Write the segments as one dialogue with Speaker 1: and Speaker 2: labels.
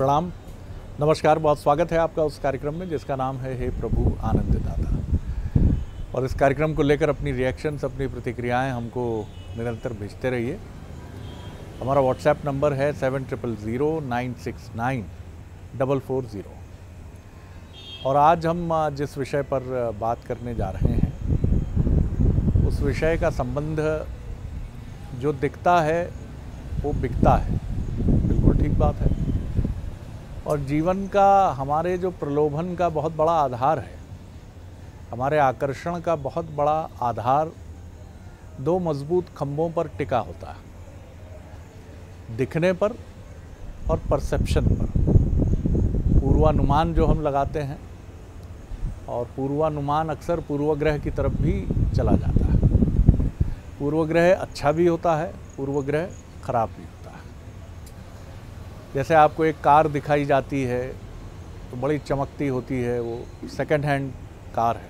Speaker 1: प्रणाम, नमस्कार। बहुत स्वागत है आपका उस कार्यक्रम में जिसका नाम है हे प्रभु आनंद दाता। और इस कार्यक्रम को लेकर अपनी रिएक्शंस, अपनी प्रतिक्रियाएं हमको निरंतर भेजते रहिए। हमारा व्हाट्सएप नंबर है 7009694440। और आज हम जिस विषय पर बात करने जा रहे हैं उस विषय का संबंध जो दिखता है वो बिकता है। बिल्कुल ठीक बात है। और जीवन का हमारे जो प्रलोभन का बहुत बड़ा आधार है, हमारे आकर्षण का बहुत बड़ा आधार दो मजबूत खंभों पर टिका होता है, दिखने पर और परसेप्शन पर। पूर्वानुमान जो हम लगाते हैं, और पूर्वानुमान अक्सर पूर्वग्रह की तरफ भी चला जाता है। पूर्वग्रह अच्छा भी होता है, पूर्वग्रह खराब भी होता है। जैसे आपको एक कार दिखाई जाती है तो बड़ी चमकती होती है, वो सेकंड हैंड कार है,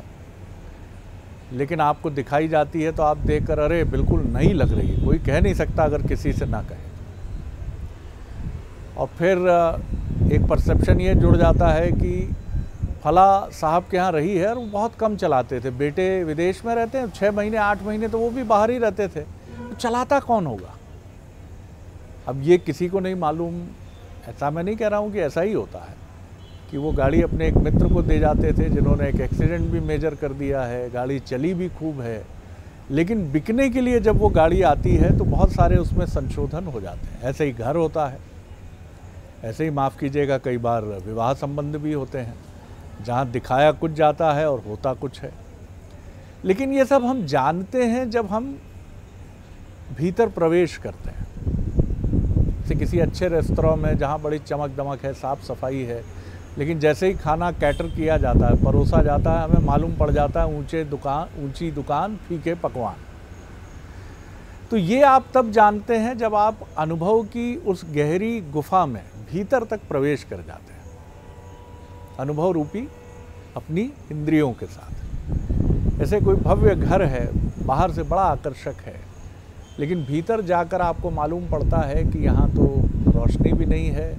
Speaker 1: लेकिन आपको दिखाई जाती है तो आप देखकर अरे बिल्कुल नई लग रही है, कोई कह नहीं सकता अगर किसी से ना कहे। और फिर एक परसेप्शन ये जुड़ जाता है कि फला साहब के यहाँ रही है और वो बहुत कम चलाते थे, बेटे विदेश में रहते हैं, 6 महीने 8 महीने तो वो भी बाहर ही रहते थे, तो चलाता कौन होगा। अब ये किसी को नहीं मालूम। ऐसा मैं नहीं कह रहा हूँ कि ऐसा ही होता है कि वो गाड़ी अपने एक मित्र को दे जाते थे जिन्होंने एक एक्सीडेंट भी मेजर कर दिया है, गाड़ी चली भी खूब है, लेकिन बिकने के लिए जब वो गाड़ी आती है तो बहुत सारे उसमें संशोधन हो जाते हैं। ऐसे ही घर होता है, ऐसे ही माफ़ कीजिएगा कई बार विवाह संबंध भी होते हैं जहाँ दिखाया कुछ जाता है और होता कुछ है। लेकिन ये सब हम जानते हैं जब हम भीतर प्रवेश करते हैं। जैसे किसी अच्छे रेस्तोरेंट में जहाँ बड़ी चमक दमक है, साफ़ सफाई है, लेकिन जैसे ही खाना कैटर किया जाता है, परोसा जाता है, हमें मालूम पड़ जाता है ऊंची दुकान फीके पकवान। तो ये आप तब जानते हैं जब आप अनुभव की उस गहरी गुफा में भीतर तक प्रवेश कर जाते हैं, अनुभव रूपी अपनी इंद्रियों के साथ। ऐसे कोई भव्य घर है, बाहर से बड़ा आकर्षक है, लेकिन भीतर जाकर आपको मालूम पड़ता है कि यहाँ तो रोशनी भी नहीं है,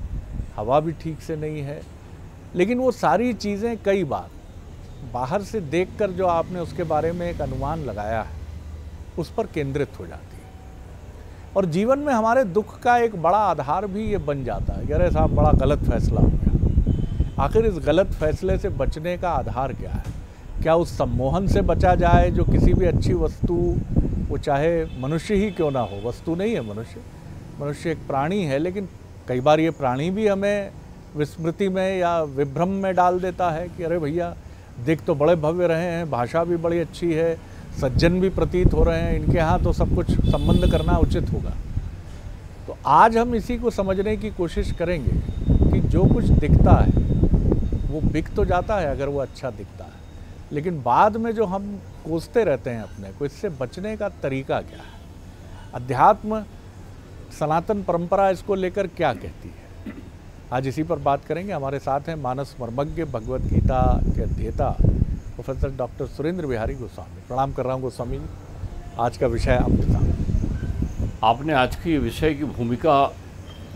Speaker 1: हवा भी ठीक से नहीं है, लेकिन वो सारी चीज़ें कई बार बाहर से देखकर जो आपने उसके बारे में एक अनुमान लगाया है उस पर केंद्रित हो जाती है। और जीवन में हमारे दुख का एक बड़ा आधार भी ये बन जाता है कि अरे साहब बड़ा गलत फैसला हो गया। आखिर इस गलत फैसले से बचने का आधार क्या है? क्या उस सम्मोहन से बचा जाए जो किसी भी अच्छी वस्तु, वो चाहे मनुष्य ही क्यों ना हो, वस्तु नहीं है मनुष्य एक प्राणी है, लेकिन कई बार ये प्राणी भी हमें विस्मृति में या विभ्रम में डाल देता है कि अरे भैया दिख तो बड़े भव्य रहे हैं, भाषा भी बड़ी अच्छी है, सज्जन भी प्रतीत हो रहे हैं, इनके यहाँ तो सब कुछ संबंध करना उचित होगा। तो आज हम इसी को समझने की कोशिश करेंगे कि जो कुछ दिखता है वो बिक तो जाता है अगर वो अच्छा दिखता है, लेकिन बाद में जो हम कोसते रहते हैं अपने को, इससे बचने का तरीका क्या है? अध्यात्म, सनातन परंपरा इसको लेकर क्या कहती है? आज इसी पर बात करेंगे। हमारे साथ हैं मानस मर्मज्ञ, भगवद गीता के अध्येता प्रोफेसर डॉक्टर सुरेंद्र बिहारी गोस्वामी। प्रणाम कर रहा हूँ गोस्वामी जी। आज का विषय आपके सामने।
Speaker 2: आपने आज की विषय की भूमिका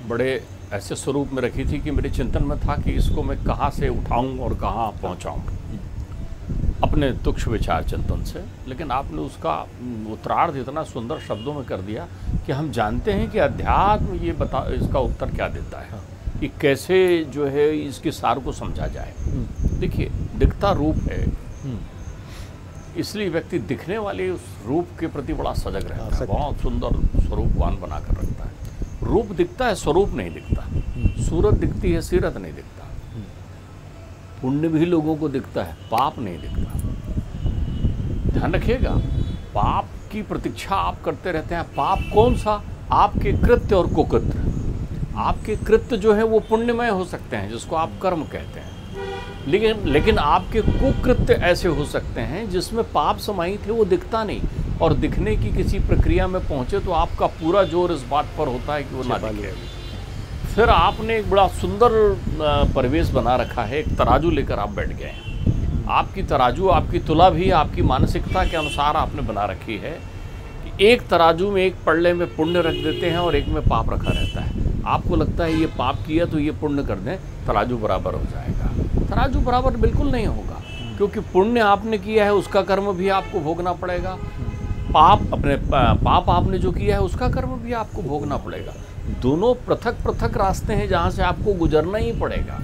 Speaker 2: बड़े ऐसे स्वरूप में रखी थी कि मेरे चिंतन में था कि इसको मैं कहाँ से उठाऊं और कहाँ पहुँचाऊं अपने तुच्छ विचार चिंतन से, लेकिन आपने उसका उत्तरार्ध इतना सुंदर शब्दों में कर दिया कि हम जानते हैं कि अध्यात्म ये इसका उत्तर क्या देता है कि कैसे जो है इसके सार को समझा जाए। देखिए, दिखता रूप है, इसलिए व्यक्ति दिखने वाले उस रूप के प्रति बड़ा सजग रहता है, बहुत सुंदर स्वरूपवान बना कर रखता है। रूप दिखता है, स्वरूप नहीं दिखता। सूरत दिखती है, सीरत नहीं दिखता। पुण्य भी लोगों को दिखता है, पाप नहीं दिखता। ध्यान रखिएगा, पाप की प्रतीक्षा आप करते रहते हैं। पाप कौन सा? आपके कृत्य और कुकृत्य। आपके कृत्य जो है वो पुण्यमय हो सकते हैं, जिसको आप कर्म कहते हैं, लेकिन आपके कुकृत्य ऐसे हो सकते हैं जिसमें पाप समाहित है, वो दिखता नहीं, और दिखने की किसी प्रक्रिया में पहुंचे तो आपका पूरा जोर इस बात पर होता है कि वो ना दिखे। फिर आपने एक बड़ा सुंदर परिवेश बना रखा है, एक तराजू लेकर आप बैठ गए हैं। आपकी तराजू, आपकी तुला भी आपकी मानसिकता के अनुसार आपने बना रखी है कि एक तराजू में एक पल्ले में पुण्य रख देते हैं और एक में पाप रखा रहता है। आपको लगता है ये पाप किया तो ये पुण्य कर दें, तराजू बराबर हो जाएगा। तराजू बराबर बिल्कुल नहीं होगा, क्योंकि पुण्य आपने किया है उसका कर्म भी आपको भोगना पड़ेगा, पाप आपने जो किया है उसका कर्म भी आपको भोगना पड़ेगा। दोनों पृथक पृथक रास्ते हैं जहाँ से आपको गुजरना ही पड़ेगा,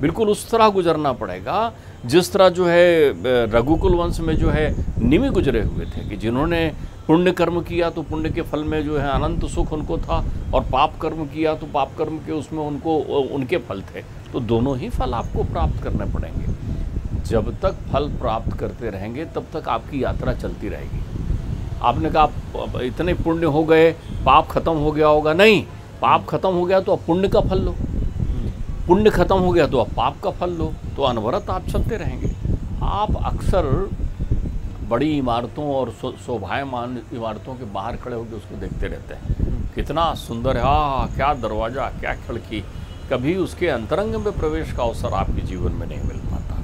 Speaker 2: बिल्कुल उस तरह गुजरना पड़ेगा जिस तरह जो है रघुकुल वंश में जो है निमि गुजरे हुए थे, कि जिन्होंने पुण्य कर्म किया तो पुण्य के फल में जो है अनंत सुख उनको था, और पाप कर्म किया तो पाप कर्म के उसमें उनको उनके फल थे। तो दोनों ही फल आपको प्राप्त करने पड़ेंगे। जब तक फल प्राप्त करते रहेंगे तब तक आपकी यात्रा चलती रहेगी। आपने कहा इतने पुण्य हो गए, पाप खत्म हो गया होगा, नहीं, पाप खत्म हो गया तो अब पुण्य का फल लो, पुण्य खत्म हो गया तो अब पाप का फल लो, तो अनवरत आप चलते रहेंगे। आप अक्सर बड़ी इमारतों और शोभायमान इमारतों के बाहर खड़े होकर उसको देखते रहते हैं, कितना सुंदर है, क्या दरवाज़ा, क्या खिड़की। कभी उसके अंतरंग में प्रवेश का अवसर आपके जीवन में नहीं मिल पाता।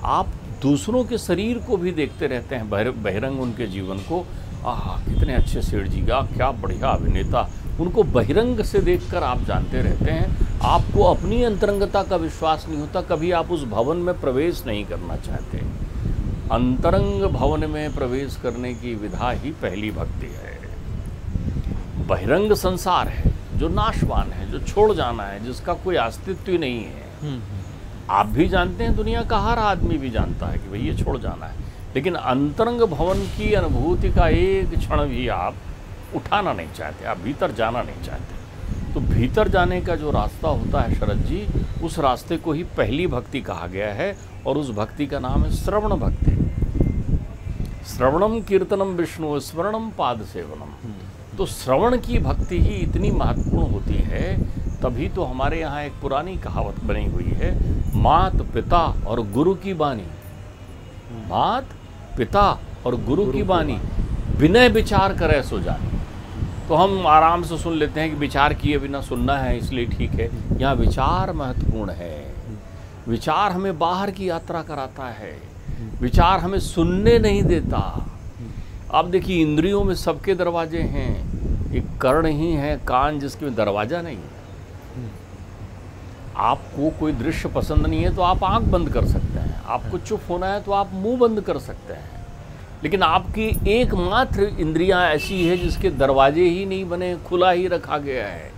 Speaker 2: आप दूसरों के शरीर को भी देखते रहते हैं, बहिरंग उनके जीवन को, कितने अच्छे सेठ जी का, क्या बढ़िया अभिनेता, उनको बहिरंग से देखकर आप जानते रहते हैं। आपको अपनी अंतरंगता का विश्वास नहीं होता, कभी आप उस भवन में प्रवेश नहीं करना चाहते। अंतरंग भवन में प्रवेश करने की विधा ही पहली भक्ति है। बहिरंग संसार है जो नाशवान है, जो छोड़ जाना है, जिसका कोई अस्तित्व ही नहीं है। आप भी जानते हैं, दुनिया का हर आदमी भी जानता है कि भाई ये छोड़ जाना है, लेकिन अंतरंग भवन की अनुभूति का एक क्षण भी आप उठाना नहीं चाहते, आप भीतर जाना नहीं चाहते। तो भीतर जाने का जो रास्ता होता है शरद जी, उस रास्ते को ही पहली भक्ति कहा गया है, और उस भक्ति का नाम है श्रवण भक्ति। श्रवणम कीर्तनम विष्णु स्मरणम पाद सेवनम। तो श्रवण की भक्ति ही इतनी महत्वपूर्ण होती है। तभी तो हमारे यहाँ एक पुरानी कहावत बनी हुई है, मात पिता और गुरु की बानी, मात पिता और गुरु की बानी, बिना विचार करे सो जानी। तो हम आराम से सुन लेते हैं कि विचार किए बिना सुनना है, इसलिए ठीक है। यहाँ विचार महत्वपूर्ण है। विचार हमें बाहर की यात्रा कराता है, विचार हमें सुनने नहीं देता। आप देखिए, इंद्रियों में सबके दरवाजे हैं, एक कर्ण ही है कान जिसके में दरवाजा नहीं है। आपको कोई दृश्य पसंद नहीं है तो आप आंख बंद कर सकते हैं, आपको चुप होना है तो आप मुंह बंद कर सकते हैं, लेकिन आपकी एकमात्र इंद्रियां ऐसी है जिसके दरवाजे ही नहीं बने, खुला ही रखा गया है।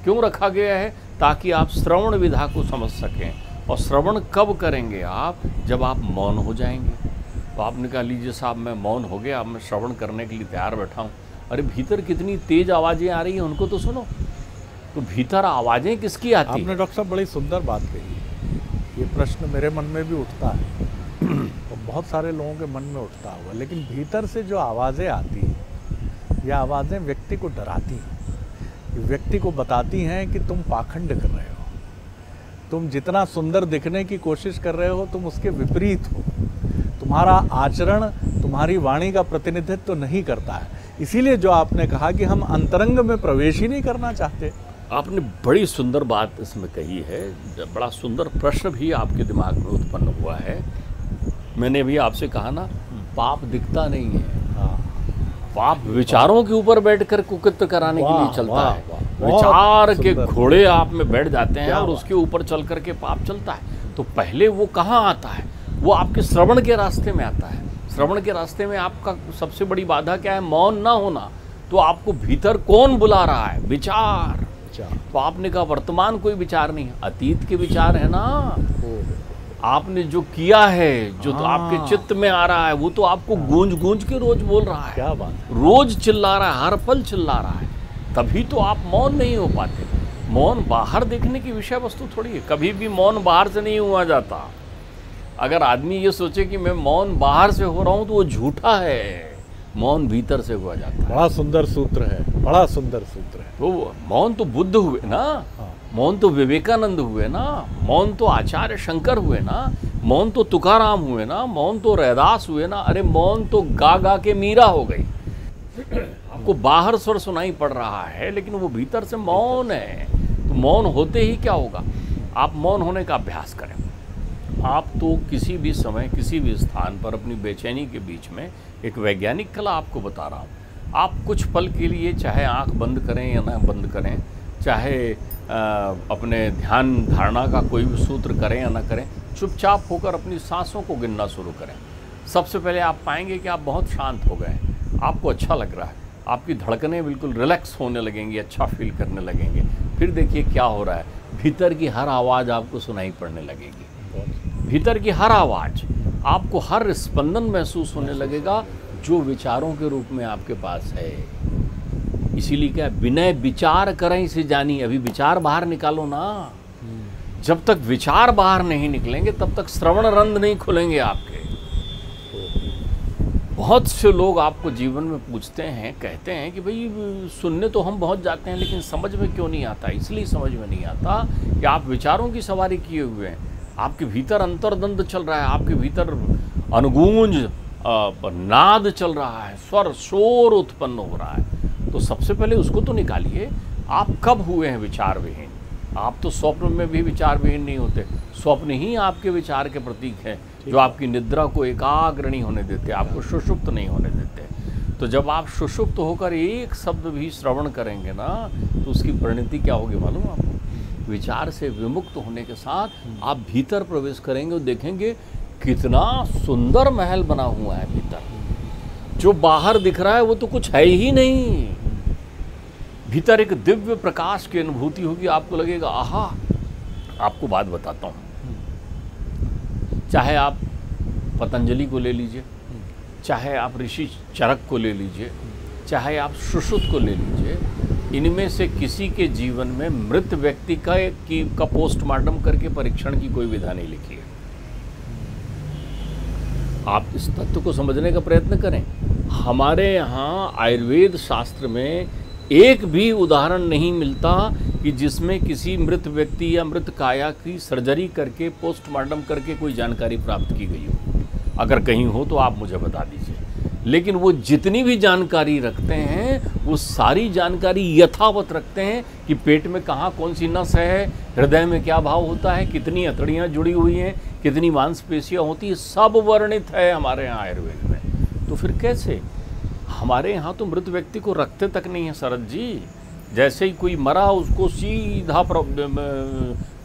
Speaker 2: क्यों रखा गया है? ताकि आप श्रवण विधा को समझ सकें। और श्रवण कब करेंगे आप? जब आप मौन हो जाएंगे। तो आपने कहा लीजिए साहब मैं मौन हो गया, अब मैं श्रवण करने के लिए तैयार बैठा हूँ। अरे भीतर कितनी तेज आवाज़ें आ रही हैं, उनको तो सुनो। तो भीतर आवाज़ें किसकी आती हैं?
Speaker 1: आपने डॉक्टर साहब बड़ी सुंदर बात कही। ये प्रश्न मेरे मन में भी उठता है और बहुत सारे लोगों के मन में उठता होगा। लेकिन भीतर से जो आवाज़ें आती हैं, ये आवाज़ें व्यक्ति को डराती हैं, व्यक्ति को बताती हैं कि तुम पाखंड कर रहे हो, तुम जितना सुंदर दिखने की कोशिश कर रहे हो तुम उसके विपरीत हो, तुम्हारा आचरण तुम्हारी वाणी का प्रतिनिधित्व तो नहीं करता है। इसीलिए जो आपने कहा कि हम अंतरंग में प्रवेश ही नहीं करना चाहते।
Speaker 2: आपने बड़ी सुंदर बात इसमें कही है, बड़ा सुंदर प्रश्न भी आपके दिमाग में उत्पन्न हुआ है। मैंने भी आपसे कहा ना, पाप दिखता नहीं है। पाप विचारों के ऊपर बैठकर कुकृत्य कराने के लिए चलता है। विचार के घोड़े आप में बैठ जाते हैं और उसके ऊपर चल करके पाप चलता है। तो पहले वो कहाँ आता है? वो आपके श्रवण के रास्ते में आता है। श्रवण के रास्ते में आपका सबसे बड़ी बाधा क्या है? मौन ना होना। तो आपको भीतर कौन बुला रहा है? विचार। तो आपने कहा वर्तमान कोई विचार नहीं है, अतीत के विचार है ना। आपने जो किया है, जो तो आपके चित्त में आ रहा है, वो तो आपको गूंज गूंज के रोज बोल रहा है।
Speaker 1: क्या बात है।
Speaker 2: रोज चिल्ला रहा है, हर पल चिल्ला रहा है। तभी तो आप मौन नहीं हो पाते। मौन बाहर देखने की विषय वस्तु थोड़ी है। कभी भी मौन बाहर से नहीं हुआ जाता। अगर आदमी ये सोचे कि मैं मौन बाहर से हो रहा हूं तो वो झूठा है। मौन भीतर से हुआ जाता है।
Speaker 1: बड़ा सुंदर सूत्र है, बड़ा सुंदर सूत्र है।
Speaker 2: तो मौन तो बुद्ध हुए ना, मौन तो विवेकानंद हुए ना, मौन तो आचार्य शंकर हुए ना, मौन तो तुकाराम हुए ना, मौन तो रैदास हुए ना। अरे मौन तो गा गा के मीरा हो गई। आपको बाहर स्वर सुनाई पड़ रहा है लेकिन वो भीतर से मौन है। तो मौन होते ही क्या होगा? आप मौन होने का अभ्यास करें। आप तो किसी भी समय किसी भी स्थान पर अपनी बेचैनी के बीच में, एक वैज्ञानिक कला आपको बता रहा हूँ, आप कुछ पल के लिए चाहे आंख बंद करें या ना बंद करें, चाहे अपने ध्यान धारणा का कोई भी सूत्र करें या ना करें, चुपचाप होकर अपनी सांसों को गिनना शुरू करें। सबसे पहले आप पाएंगे कि आप बहुत शांत हो गए, आपको अच्छा लग रहा है, आपकी धड़कनें बिल्कुल रिलैक्स होने लगेंगी, अच्छा फील करने लगेंगे। फिर देखिए क्या हो रहा है, भीतर की हर आवाज़ आपको सुनाई पड़ने लगेगी, भीतर की हर आवाज़ आपको, हर स्पंदन महसूस होने लगेगा जो विचारों के रूप में आपके पास है। इसीलिए क्या, विनय विचार करें इसे जानी। अभी विचार बाहर निकालो ना, जब तक विचार बाहर नहीं निकलेंगे तब तक श्रवण रंध नहीं खुलेंगे आपके। बहुत से लोग आपको जीवन में पूछते हैं, कहते हैं कि भाई सुनने तो हम बहुत जाते हैं लेकिन समझ में क्यों नहीं आता। इसलिए समझ में नहीं आता कि आप विचारों की सवारी किए हुए हैं, आपके भीतर अंतर्द्वंद चल रहा है, आपके भीतर अनुगूंज नाद चल रहा है, स्वर शोर उत्पन्न हो रहा है। तो सबसे पहले उसको तो निकालिए। आप कब हुए हैं विचार विहीन? आप तो स्वप्न में भी विचार विहीन नहीं होते। स्वप्न ही आपके विचार के प्रतीक हैं, जो आपकी निद्रा को एकाग्र नहीं होने देते, आपको सुषुप्त नहीं होने देते। तो जब आप सुषुप्त होकर एक शब्द भी श्रवण करेंगे ना, तो उसकी परिणति क्या होगी मालूम आपको? विचार से विमुक्त होने के साथ आप भीतर प्रवेश करेंगे और देखेंगे कितना सुंदर महल बना हुआ है भीतर। जो बाहर दिख रहा है वो तो कुछ है ही नहीं। भीतर एक दिव्य प्रकाश की अनुभूति होगी, आपको लगेगा आहा। आपको बात बताता हूँ, चाहे आप पतंजलि को ले लीजिए, चाहे आप ऋषि चरक को ले लीजिए, चाहे आप सुश्रुत को ले लीजिए, इनमें से किसी के जीवन में मृत व्यक्ति का पोस्टमार्टम करके परीक्षण की कोई विधा नहीं लिखी है। आप इस तत्व को समझने का प्रयत्न करें। हमारे यहाँ आयुर्वेद शास्त्र में एक भी उदाहरण नहीं मिलता कि जिसमें किसी मृत व्यक्ति या मृत काया की सर्जरी करके पोस्टमार्टम करके कोई जानकारी प्राप्त की गई हो। अगर कहीं हो तो आप मुझे बता दीजिए। लेकिन वो जितनी भी जानकारी रखते हैं वो सारी जानकारी यथावत रखते हैं कि पेट में कहाँ कौन सी नस है, हृदय में क्या भाव होता है, कितनी हथड़ियाँ जुड़ी हुई हैं, कितनी मांसपेशियाँ होती है, सब वर्णित है हमारे यहाँ आयुर्वेद में। तो फिर कैसे? हमारे यहाँ तो मृत व्यक्ति को रखते तक नहीं है शरद जी। जैसे ही कोई मरा उसको सीधा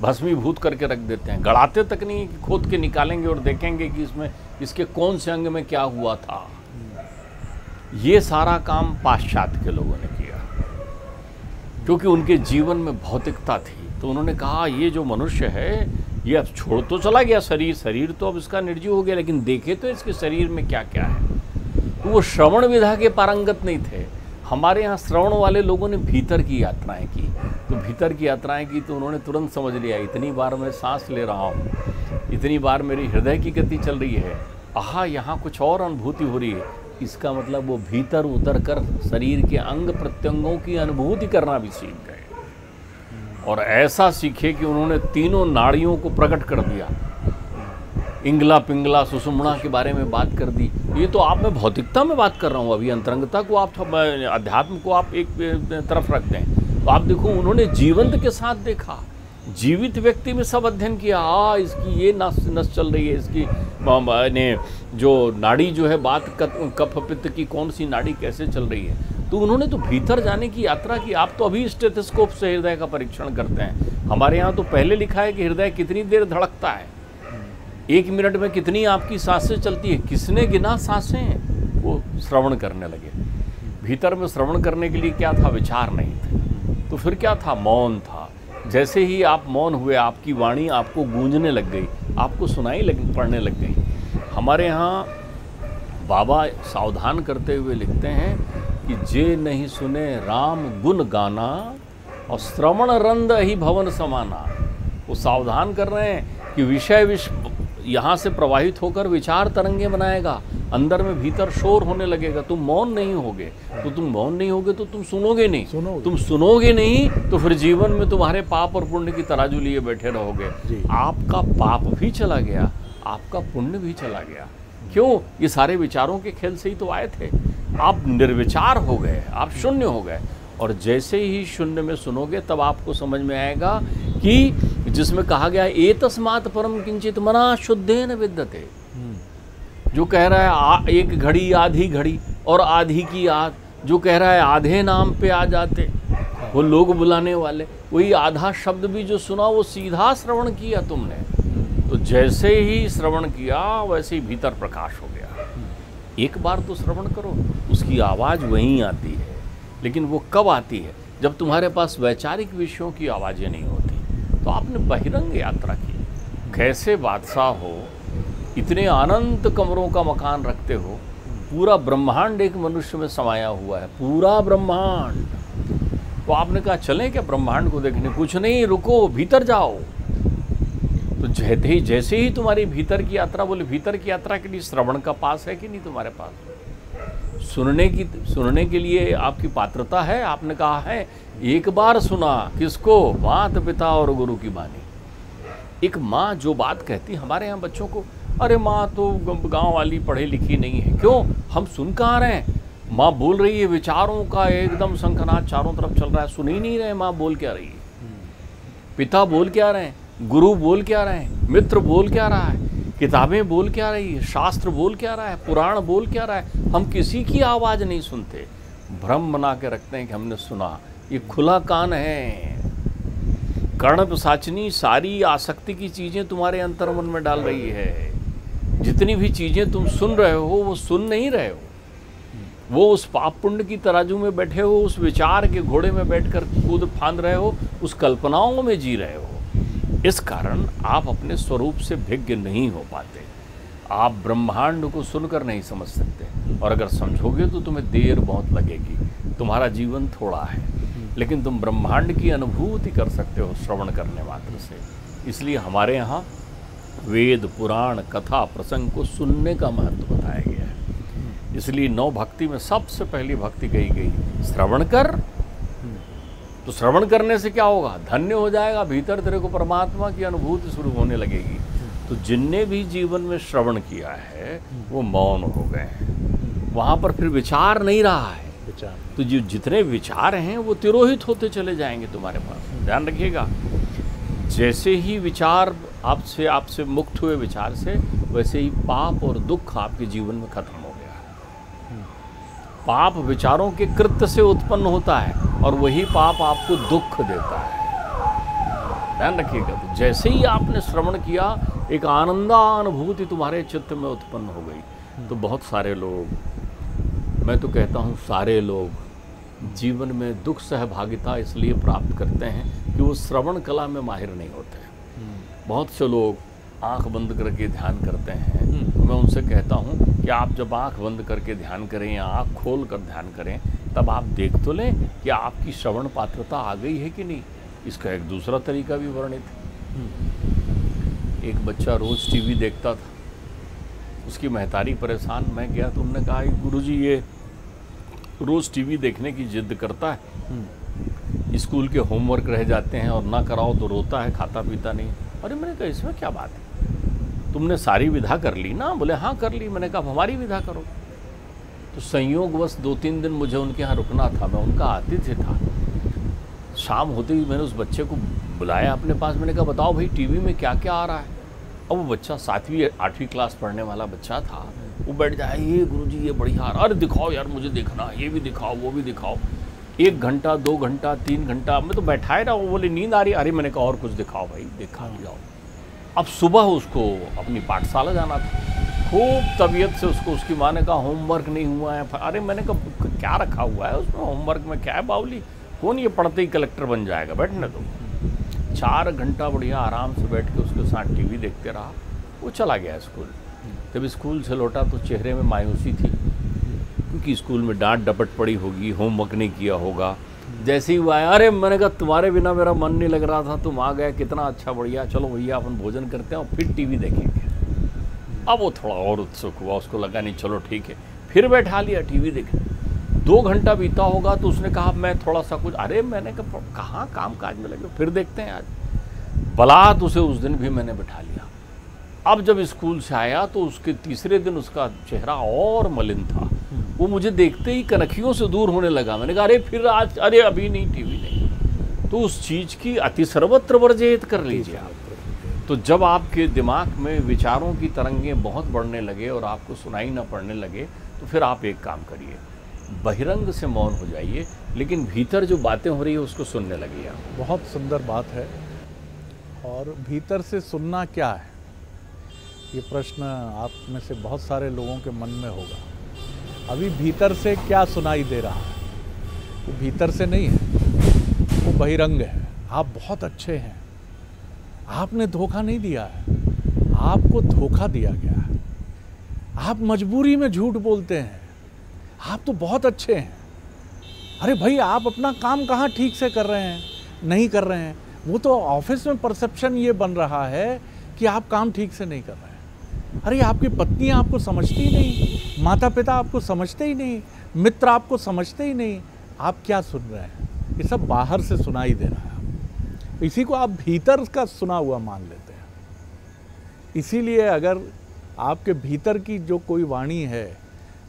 Speaker 2: भस्मीभूत करके रख देते हैं, गड़ाते तक नहीं, खोद के निकालेंगे और देखेंगे कि इसमें इसके कौन से अंग में क्या हुआ था। ये सारा काम पाश्चात्य के लोगों ने किया, क्योंकि उनके जीवन में भौतिकता थी। तो उन्होंने कहा ये जो मनुष्य है ये अब छोड़ तो चला गया शरीर तो अब इसका निर्जीव हो गया, लेकिन देखे तो इसके शरीर में क्या क्या है। तो वो श्रवण विधा के पारंगत नहीं थे। हमारे यहाँ श्रवण वाले लोगों ने भीतर की यात्राएं की, तो भीतर की यात्राएं की तो उन्होंने तुरंत समझ लिया, इतनी बार मैं सांस ले रहा हूँ, इतनी बार मेरी हृदय की गति चल रही है, आहा यहाँ कुछ और अनुभूति हो रही है। इसका मतलब वो भीतर उतर कर शरीर के अंग प्रत्यंगों की अनुभूति करना भी सीख गए, और ऐसा सीखे कि उन्होंने तीनों नाड़ियों को प्रकट कर दिया। इंगला पिंगला सुषुम्ना के बारे में बात कर दी। ये तो आप मैं भौतिकता में बात कर रहा हूँ, अभी अंतरंगता को आप, अध्यात्म को आप एक तरफ रखते हैं। तो आप देखो उन्होंने जीवंत के साथ देखा, जीवित व्यक्ति में सब अध्ययन किया। इसकी ये नस चल रही है, इसकी ने जो नाड़ी जो है बात कफ पित्त की कौन सी नाड़ी कैसे चल रही है। तो उन्होंने तो भीतर जाने की यात्रा की। आप तो अभी स्टेथोस्कोप से हृदय का परीक्षण करते हैं। हमारे यहाँ तो पहले लिखा है कि हृदय कितनी देर धड़कता है, 1 मिनट में कितनी आपकी सांसें चलती है, किसने गिना सांसें। वो श्रवण करने लगे। भीतर में श्रवण करने के लिए क्या था? विचार नहीं थे। तो फिर क्या था? मौन था। जैसे ही आप मौन हुए आपकी वाणी आपको गूंजने लग गई, आपको सुनाई पड़ने लग गई। हमारे यहाँ बाबा सावधान करते हुए लिखते हैं कि जे नहीं सुने राम गुण गाना और श्रवण रंद ही भवन समाना। वो सावधान कर रहे हैं कि विषय यहाँ से प्रवाहित होकर विचार तरंगे बनाएगा, अंदर में भीतर शोर होने लगेगा। तुम मौन नहीं होगे तो तुम सुनोगे नहीं। तुम सुनोगे नहीं तो फिर जीवन में तुम्हारे पाप और पुण्य की तराजू लिए बैठे रहोगे। आपका पाप भी चला गया, आपका पुण्य भी चला गया। क्यों? ये सारे विचारों के खेल से ही तो आए थे। आप निर्विचार हो गए, आप शून्य हो गए। और जैसे ही शून्य में सुनोगे तब आपको समझ में आएगा कि जिसमें कहा गया एतस्मात् परम किंचित मना शुद्धेन विद्यते। जो कह रहा है एक घड़ी आधी घड़ी और आधी की आध, जो कह रहा है आधे नाम पे आ जाते। वो लोग बुलाने वाले, वही आधा शब्द भी जो सुना वो सीधा श्रवण किया तुमने, तो जैसे ही श्रवण किया वैसे ही भीतर प्रकाश हो गया। एक बार तो श्रवण करो, उसकी आवाज़ वहीं आती है, लेकिन वो कब आती है? जब तुम्हारे पास वैचारिक विषयों की आवाज़ें नहीं होती। तो आपने बहिरंग यात्रा की, कैसे बादशाह हो, इतने अनंत कमरों का मकान रखते हो, पूरा ब्रह्मांड एक मनुष्य में समाया हुआ है, पूरा ब्रह्मांड। तो आपने कहा चलें क्या ब्रह्मांड को देखने? कुछ नहीं, रुको, भीतर जाओ। तो जैसे ही तुम्हारी भीतर की यात्रा, बोले भीतर की यात्रा के लिए श्रवण का पास है कि नहीं तुम्हारे पास? सुनने के लिए आपकी पात्रता है? आपने कहा है, एक बार सुना, किसको? माता पिता और गुरु की वाणी। एक माँ जो बात कहती, हमारे यहाँ बच्चों को, अरे माँ तो गांव वाली पढ़ी लिखी नहीं है। क्यों? हम सुन कहाँ रहे हैं? माँ बोल रही है, विचारों का एकदम शंखनाद चारों तरफ चल रहा है, सुन ही नहीं रहे माँ बोल क्या रही है। पिता बोल क्या रहे हैं, गुरु बोल क्या रहे हैं, मित्र बोल क्या रहा है, किताबें बोल क्या रही है, शास्त्र बोल क्या रहा है, पुराण बोल क्या रहा है। हम किसी की आवाज़ नहीं सुनते, भ्रम बना के रखते हैं कि हमने सुना। ये खुला कान है, कर्ण पिशाचिनी सारी आसक्ति की चीज़ें तुम्हारे अंतर्मन में डाल रही है। जितनी भी चीज़ें तुम सुन रहे हो वो सुन नहीं रहे हो, वो उस पाप पुण्य की तराजू में बैठे हो, उस विचार के घोड़े में बैठकर कूद फांद रहे हो, उस कल्पनाओं में जी रहे हो। इस कारण आप अपने स्वरूप से भिज्ञ नहीं हो पाते। आप ब्रह्मांड को सुनकर नहीं समझ सकते, और अगर समझोगे तो तुम्हें देर बहुत लगेगी। तुम्हारा जीवन थोड़ा है, लेकिन तुम ब्रह्मांड की अनुभूति कर सकते हो श्रवण करने मात्र से। इसलिए हमारे यहाँ वेद, पुराण, कथा, प्रसंग को सुनने का महत्व बताया गया है। इसलिए 9 भक्ति में सबसे पहली भक्ति कही गई, श्रवण कर। तो श्रवण करने से क्या होगा? धन्य हो जाएगा, भीतर तेरे को परमात्मा की अनुभूति शुरू होने लगेगी। तो जिनने भी जीवन में श्रवण किया है वो मौन हो गए हैं, वहाँ पर फिर विचार नहीं रहा है। तो जो जितने विचार हैं वो तिरोहित होते चले जाएंगे तुम्हारे पास। ध्यान रखिएगा, जैसे ही विचार आपसे मुक्त हुए विचार से, वैसे ही पाप और दुख आपके जीवन में खत्म हो गया। पाप विचारों के कृत्य से उत्पन्न होता है और वही पाप आपको दुख देता है। ध्यान रखिएगा। तो जैसे ही आपने श्रवण किया, एक आनंदानुभूति तुम्हारे चित्त में उत्पन्न हो गई। तो बहुत सारे लोग, मैं तो कहता हूँ सारे लोग, जीवन में दुख सहभागिता इसलिए प्राप्त करते हैं कि वो श्रवण कला में माहिर नहीं होते। बहुत से लोग आंख बंद करके ध्यान करते हैं। तो मैं उनसे कहता हूँ कि आप जब आंख बंद करके ध्यान करें या आंख खोल कर ध्यान करें, तब आप देख तो लें कि आपकी श्रवण पात्रता आ गई है कि नहीं। इसका एक दूसरा तरीका भी वर्णित है। एक बच्चा रोज़ टीवी देखता था, उसकी महतारी परेशान। मैं गया तो उन्होंने कहा, गुरुजी ये रोज़ टीवी देखने की जिद करता है, स्कूल के होमवर्क रह जाते हैं और ना कराओ तो रोता है, खाता पीता नहीं। अरे मैंने कहा इसमें क्या बात है, तुमने सारी विधा कर ली ना? बोले हाँ कर ली। मैंने कहा हमारी विधा करो। तो संयोगवश 2-3 दिन मुझे उनके यहाँ रुकना था, मैं उनका आतिथ्य था। शाम होते ही मैंने उस बच्चे को बुलाया अपने पास। मैंने कहा बताओ भाई टीवी में क्या क्या आ रहा है। अब वो बच्चा 7वीं-8वीं क्लास पढ़ने वाला बच्चा था। वो बैठ जाए, ये गुरुजी ये बढ़िया, अरे दिखाओ यार मुझे देखना, ये भी दिखाओ वो भी दिखाओ। 1 घंटा 2 घंटा 3 घंटा मैं तो बैठाए रहा। वो बोले नींद आ रही। अरे मैंने कहा और कुछ दिखाओ भाई, दिखा दिया। अब सुबह उसको अपनी पाठशाला जाना था। खूब तबीयत से उसकी माँ ने कहा होमवर्क नहीं हुआ है। अरे मैंने कहा क्या रखा हुआ है उसमें, होमवर्क में क्या है बावली, कौन ये पढ़ते ही कलेक्टर बन जाएगा, बैठने दो। 4 घंटा बढ़िया आराम से बैठ के उसके साथ टीवी देखते रहा। वो चला गया स्कूल। जब स्कूल से लौटा तो चेहरे में मायूसी थी, क्योंकि स्कूल में डांट डपट पड़ी होगी, होमवर्क नहीं किया होगा। जैसे ही वो आया, अरे मैंने कहा तुम्हारे बिना मेरा मन नहीं लग रहा था, तुम आ गए, कितना अच्छा, बढ़िया, चलो भैया अपन भोजन करते हैं और फिर टीवी देखेंगे। अब वो थोड़ा और उत्सुक हुआ, उसको लगा नहीं चलो ठीक है, फिर बैठा लिया टीवी देखने। 2 घंटा बीता होगा तो उसने कहा मैं थोड़ा सा कुछ, अरे मैंने कहा कहाँ काम काज में लगे, फिर देखते हैं आज। बलात् उसे उस दिन भी मैंने बैठा लिया। अब जब स्कूल से आया तो उसके तीसरे दिन उसका चेहरा और मलिन था। वो मुझे देखते ही कनखियों से दूर होने लगा। मैंने कहा अरे फिर आज, अरे अभी नहीं, टीवी नहीं। तो उस चीज़ की अति सर्वत्र वर्जित कर लीजिए आप। तो जब आपके दिमाग में विचारों की तरंगें बहुत बढ़ने लगे और आपको सुनाई ना पड़ने लगे, तो फिर आप एक काम करिए, बहिरंग से मौन हो जाइए, लेकिन भीतर जो बातें हो रही है उसको सुनने लगिए आप।
Speaker 1: बहुत सुंदर बात है। और भीतर से सुनना क्या है, ये प्रश्न आप में से बहुत सारे लोगों के मन में होगा। अभी भीतर से क्या सुनाई दे रहा है, वो भीतर से नहीं है, वो बहिरंग है। आप बहुत अच्छे हैं, आपने धोखा नहीं दिया है, आपको धोखा दिया गया है। आप मजबूरी में झूठ बोलते हैं, आप तो बहुत अच्छे हैं। अरे भाई, आप अपना काम कहाँ ठीक से कर रहे हैं, नहीं कर रहे हैं। वो तो ऑफिस में परसेप्शन ये बन रहा है कि आप काम ठीक से नहीं कर रहे हैं। अरे आपकी पत्नी आपको समझती ही नहीं, माता पिता आपको समझते ही नहीं, मित्र आपको समझते ही नहीं। आप क्या सुन रहे हैं? ये सब बाहर से सुनाई दे रहा है, इसी को आप भीतर का सुना हुआ मान लेते हैं। इसीलिए अगर आपके भीतर की जो कोई वाणी है,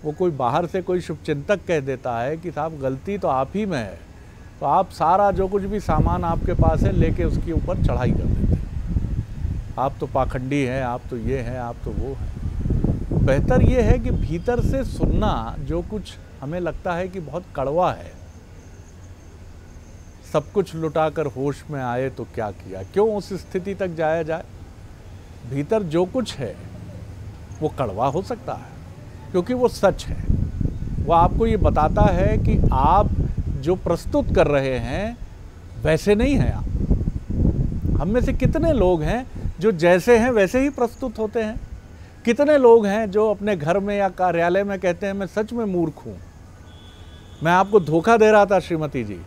Speaker 1: वो कोई बाहर से कोई शुभचिंतक कह देता है कि साहब गलती तो आप ही में है, तो आप सारा जो कुछ भी सामान आपके पास है लेके उसके ऊपर चढ़ाई कर देते हैं। आप तो पाखंडी हैं, आप तो ये हैं, आप तो वो हैं। बेहतर ये है कि भीतर से सुनना, जो कुछ हमें लगता है कि बहुत कड़वा है, सब कुछ लुटाकर होश में आए तो क्या किया, क्यों उस स्थिति तक जाया जाए। भीतर जो कुछ है वो कड़वा हो सकता है, क्योंकि वो सच है। वो आपको ये बताता है कि आप जो प्रस्तुत कर रहे हैं वैसे नहीं हैं आप। हम में से कितने लोग हैं जो जैसे हैं वैसे ही प्रस्तुत होते हैं। कितने लोग हैं जो अपने घर में या कार्यालय में कहते हैं मैं सच में मूर्ख हूँ, मैं आपको धोखा दे रहा था श्रीमती जी,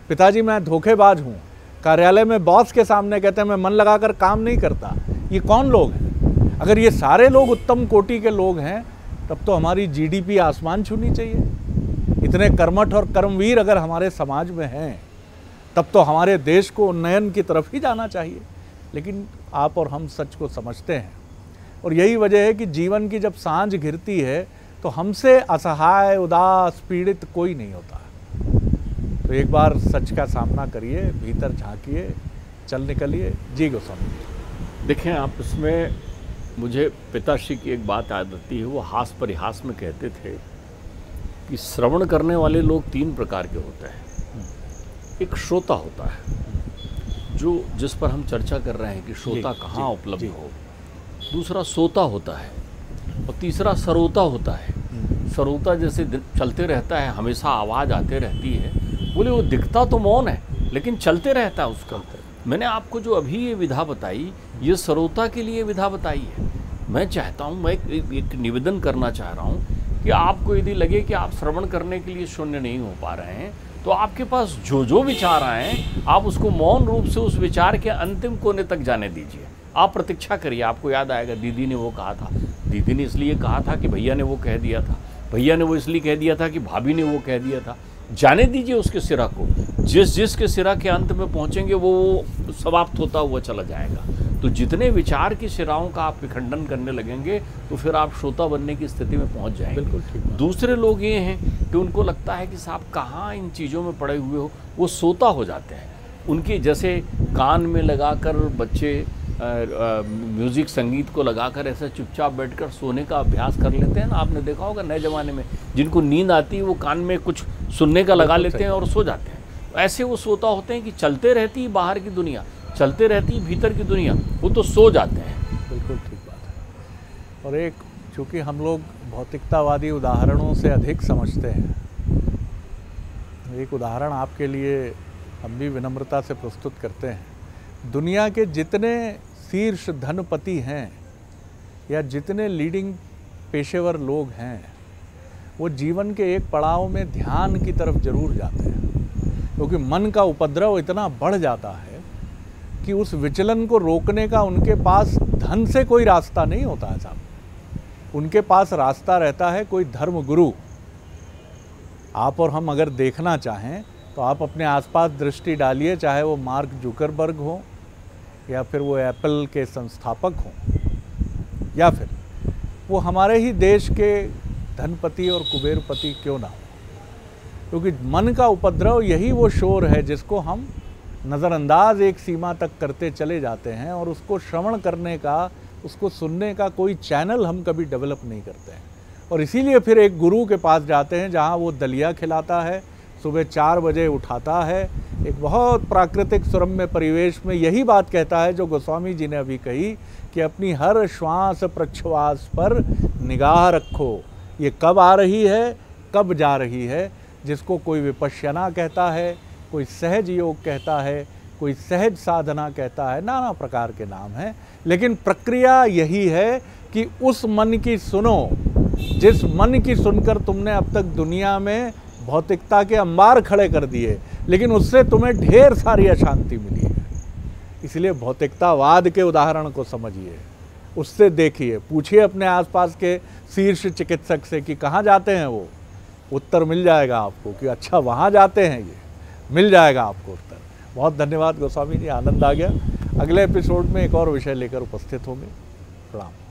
Speaker 1: पिताजी मैं धोखेबाज हूँ। कार्यालय में बॉस के सामने कहते हैं मैं मन लगाकर काम नहीं करता। ये कौन लोग हैं? अगर ये सारे लोग उत्तम कोटि के लोग हैं, तब तो हमारी जीडीपी आसमान छूनी चाहिए। इतने कर्मठ और कर्मवीर अगर हमारे समाज में हैं, तब तो हमारे देश को उन्नयन की तरफ ही जाना चाहिए। लेकिन आप और हम सच को समझते हैं, और यही वजह है कि जीवन की जब सांझ घिरती है तो हमसे असहाय, उदास, पीड़ित कोई नहीं होता। तो एक बार सच का सामना करिए, भीतर झांकिए, चल निकलिए। जी गोस्वामी।
Speaker 2: देखें आप, इसमें मुझे पिताश्री की एक बात याद आती है। वो हास परिहास में कहते थे कि श्रवण करने वाले लोग 3 प्रकार के होते हैं। एक श्रोता होता है, जो जिस पर हम चर्चा कर रहे हैं कि श्रोता कहाँ उपलब्ध हो। दूसरा सोता होता है, और तीसरा सरोता होता है। सरोता जैसे चलते रहता है, हमेशा आवाज़ आते रहती है। बोले वो दिखता तो मौन है, लेकिन चलते रहता है उसका। मैंने आपको जो अभी ये विधा बताई, ये सरोता के लिए विधा बताई है। मैं चाहता हूँ, मैं एक निवेदन करना चाह रहा हूँ कि आपको यदि लगे कि आप श्रवण करने के लिए शून्य नहीं हो पा रहे हैं, तो आपके पास जो विचार आए हैं, आप उसको मौन रूप से उस विचार के अंतिम कोने तक जाने दीजिए। आप प्रतीक्षा करिए, आपको याद आएगा दीदी ने वो कहा था, दीदी ने इसलिए कहा था कि भैया ने वो कह दिया था, भैया ने वो इसलिए कह दिया था कि भाभी ने वो कह दिया था। जाने दीजिए उसके सिरा को। जिस के सिरा के अंत में पहुंचेंगे वो समाप्त होता हुआ चला जाएगा। तो जितने विचार की सिराओं का आप विखंडन करने लगेंगे, तो फिर आप श्रोता बनने की स्थिति में पहुंच जाएंगे।
Speaker 1: बिल्कुल ठीक।
Speaker 2: दूसरे लोग ये हैं कि उनको लगता है कि साहब कहाँ इन चीज़ों में पड़े हुए हो, वो सोता हो जाते हैं। उनके जैसे कान में लगाकर बच्चे म्यूज़िक, संगीत को लगाकर ऐसे चुपचाप बैठकर सोने का अभ्यास कर लेते हैं ना। आपने देखा होगा नए ज़माने में जिनको नींद आती है वो कान में कुछ सुनने का लगा लेते हैं और सो जाते हैं। ऐसे वो सोता होते हैं कि चलते रहती है बाहर की दुनिया, चलते रहती है भीतर की दुनिया, वो तो सो जाते हैं।
Speaker 1: बिल्कुल ठीक बात है। और एक, चूँकि हम लोग भौतिकतावादी उदाहरणों से अधिक समझते हैं, एक उदाहरण आपके लिए हम भी विनम्रता से प्रस्तुत करते हैं। दुनिया के जितने शीर्ष धनपति हैं या जितने लीडिंग पेशेवर लोग हैं, वो जीवन के एक पड़ाव में ध्यान की तरफ जरूर जाते हैं, क्योंकि मन का उपद्रव इतना बढ़ जाता है कि उस विचलन को रोकने का उनके पास धन से कोई रास्ता नहीं होता है साहब। उनके पास रास्ता रहता है कोई धर्म गुरु। आप और हम अगर देखना चाहें तो आप अपने आसपास दृष्टि डालिए, चाहे वो मार्क जुकरबर्ग हो या फिर वो एप्पल के संस्थापक हों या फिर वो हमारे ही देश के धनपति और कुबेरपति क्यों ना हो, क्योंकि मन का उपद्रव यही वो शोर है जिसको हम नज़रअंदाज एक सीमा तक करते चले जाते हैं, और उसको श्रवण करने का, उसको सुनने का कोई चैनल हम कभी डेवलप नहीं करते हैं। और इसीलिए फिर एक गुरु के पास जाते हैं जहाँ वो दलिया खिलाता है, सुबह 4 बजे उठाता है, एक बहुत प्राकृतिक सुरम्य परिवेश में यही बात कहता है जो गोस्वामी जी ने अभी कही कि अपनी हर श्वास प्रश्वास पर निगाह रखो, ये कब आ रही है, कब जा रही है। जिसको कोई विपश्यना कहता है, कोई सहज योग कहता है, कोई सहज साधना कहता है, नाना प्रकार के नाम हैं, लेकिन प्रक्रिया यही है कि उस मन की सुनो जिस मन की सुनकर तुमने अब तक दुनिया में भौतिकता के अंबार खड़े कर दिए, लेकिन उससे तुम्हें ढेर सारी अशांति मिली है। इसलिए भौतिकतावाद के उदाहरण को समझिए, उससे देखिए, पूछिए अपने आसपास के शीर्ष चिकित्सक से कि कहाँ जाते हैं वो, उत्तर मिल जाएगा आपको कि अच्छा वहाँ जाते हैं, ये मिल जाएगा आपको उत्तर। बहुत धन्यवाद गोस्वामी जी, आनंद आ गया। अगले एपिसोड में एक और विषय लेकर उपस्थित होंगे। प्रणाम।